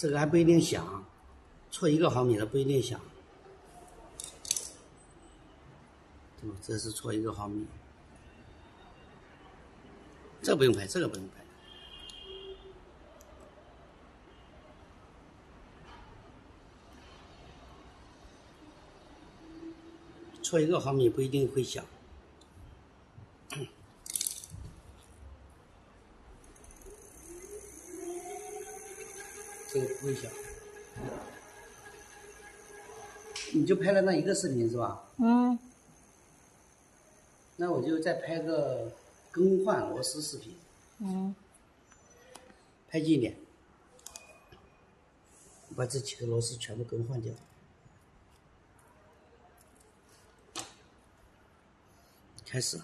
这个还不一定响，错1个毫米的不一定响。这是错1个毫米，这不用拍，这个不用拍。错1个毫米不一定会响。这个不会响。你就拍了那1个视频是吧？嗯。那我就再拍个更换螺丝视频。嗯。拍近一点，把这几个螺丝全部更换掉。开始。